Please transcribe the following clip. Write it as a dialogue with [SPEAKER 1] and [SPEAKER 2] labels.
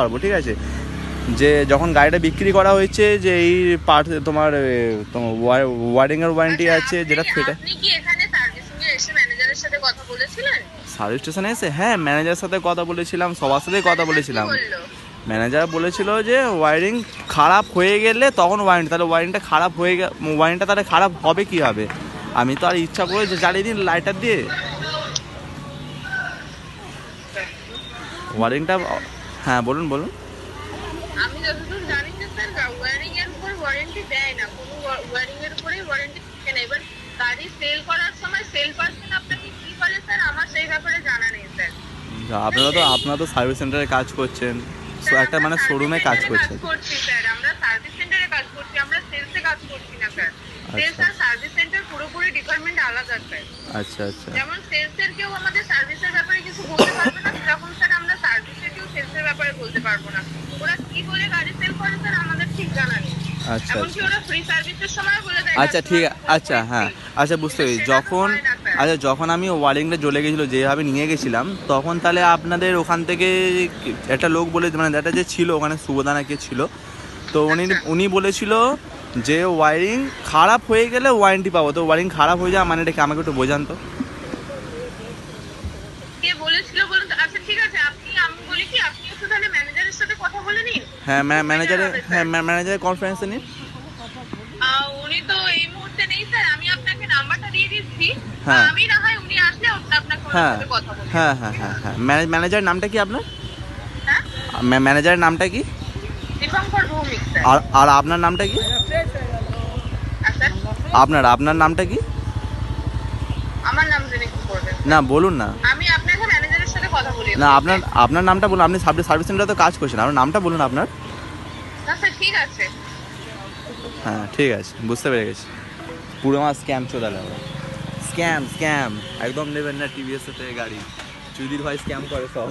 [SPEAKER 1] পারবো, ঠিক আছে? যে যখন গাড়িটা বিক্রি করা হয়েছে যে এই পার্ট তোমার ওয়ারিংয়ের ওয়ারেন্টি আছে যেটা ফেটে।
[SPEAKER 2] আপনি কি এখানে সার্ভিসিং এ এসে ম্যানেজারের সাথে কথা বলেছিলেন?
[SPEAKER 1] সার্ভিস স্টেশনে এসে হ্যাঁ ম্যানেজারের সাথে কথা বলেছিলাম, সবার সাথেই কথা বলেছিলাম। ম্যানেজার বলেছিল যে ওয়ারিং খারাপ হয়ে গেলে তখন ওয়ারেন্টি, তাহলে ওয়ারিংটা খারাপ হয়ে ওয়ারিংটা তাহলে খারাপ হবে কি হবে? আমি তো আর ইচ্ছা করে যে জ্বালিয়ে দিন লাইটার দিয়ে ওয়ারিংটা। হ্যাঁ বলুন বলুন।
[SPEAKER 2] আমি যতদূর জানি যে স্যার ওয়ারিং এর উপর ওয়ারেন্টি দেয় না, কোনো ওয়ারিং এর উপরেই ওয়ারেন্টি থাকে না। এবার গাড়ি সেল করার সময় সেল পারসন আপনাকে কি বলে স্যার, আমার সেই ব্যাপারে জানা নেই স্যার।
[SPEAKER 1] আপনারা তো সার্ভিস সেন্টারে কাজ করছেন, একটা মানে শোরুমে কাজ করছেন।
[SPEAKER 2] স্যার আমরা সার্ভিস সেন্টারে কাজ করছি, আমরা সেলসে কাজ করছি না স্যার। সেলস আর সার্ভিস সেন্টার পুরোপুরি ডিপার্টমেন্ট আলাদা স্যার।
[SPEAKER 1] আচ্ছা আচ্ছা।
[SPEAKER 2] যেমন সেলসের কেউ আমাদের সার্ভিসের ব্যাপারে কিছু বলতে পারবে না, সেরকম স্যার আমরা সার্ভিসের কেউ সেলসের ব্যাপারে বলতে পারবো না। ওরা কি বলে গাড়ি সেল করে স্যার আমাদের ঠিক জানা নেই।
[SPEAKER 1] আচ্ছা
[SPEAKER 2] এমনকি ওরা ফ্রি সার্ভিসের সময় বলে দেয়।
[SPEAKER 1] আচ্ছা ঠিক আছে। আচ্ছা হ্যাঁ আচ্ছা বুঝতে পেরেছি। যখন আমি ওয়ারিংটা জ্বলে গেছিলো যেভাবে নিয়ে গেছিলাম, তখন তাহলে আপনাদের ওখান থেকে একটা লোক বলে, মানে একটা যে ছিল ওখানে সুবোধা কে ছিল, তো উনি বলেছিল যে ওয়ারিং খারাপ হয়ে গেলে ওয়ারেন্টি পাবো। তো ওয়ারিং খারাপ হয়ে যাওয়া মানে এটা কি, আমাকে একটু বোঝান তো।
[SPEAKER 2] কে বলেছিল বলুন তো? আচ্ছা ঠিক আছে, আমি বলি কি, আপনি একটু তাহলে ম্যানেজারের সাথে কথা বলে নিন।
[SPEAKER 1] হ্যাঁ ম্যানেজারের কনফারেন্সে নিন।
[SPEAKER 2] উনি তো এই মুহূর্তে নেই স্যার, আমি আপনাকে নাম্বারটা দিয়ে দিচ্ছি।
[SPEAKER 1] হ্যাঁ
[SPEAKER 2] আমি না হয় উনি আসলে আপনাকে ওনার
[SPEAKER 1] হ্যাঁ
[SPEAKER 2] সাথে কথা বলবো।
[SPEAKER 1] হ্যাঁ হ্যাঁ হ্যাঁ হ্যাঁ ম্যানেজারের নামটা কি আপনার?
[SPEAKER 2] হ্যাঁ,
[SPEAKER 1] ম্যানেজারের নামটা কি?
[SPEAKER 2] দীপঙ্কর ভৌমিক স্যার।
[SPEAKER 1] আর আপনার নামটা কি?
[SPEAKER 2] স্যার
[SPEAKER 1] আপনার নামটা কি?
[SPEAKER 2] আমার নাম জেনে কি করবেন?
[SPEAKER 1] না বলুন না।
[SPEAKER 2] আমি আপনাকে ম্যানেজারের সাথে কথা বলি।
[SPEAKER 1] না আপনার নামটা বলুন। আপনি সার্ভিস সেন্টারে তো কাজ করছেন, আপনার নামটা বলুন আপনার।
[SPEAKER 2] না স্যার ঠিক আছে।
[SPEAKER 1] হ্যাঁ ঠিক আছে, বুঝতে পেরে গেছি। পুরো আমার স্ক্যাম চলে গেল। স্ক্যাম একদম নেবেন না টিভিএস থেকে গাড়ি। চুদির ভাই স্ক্যাম করে সব।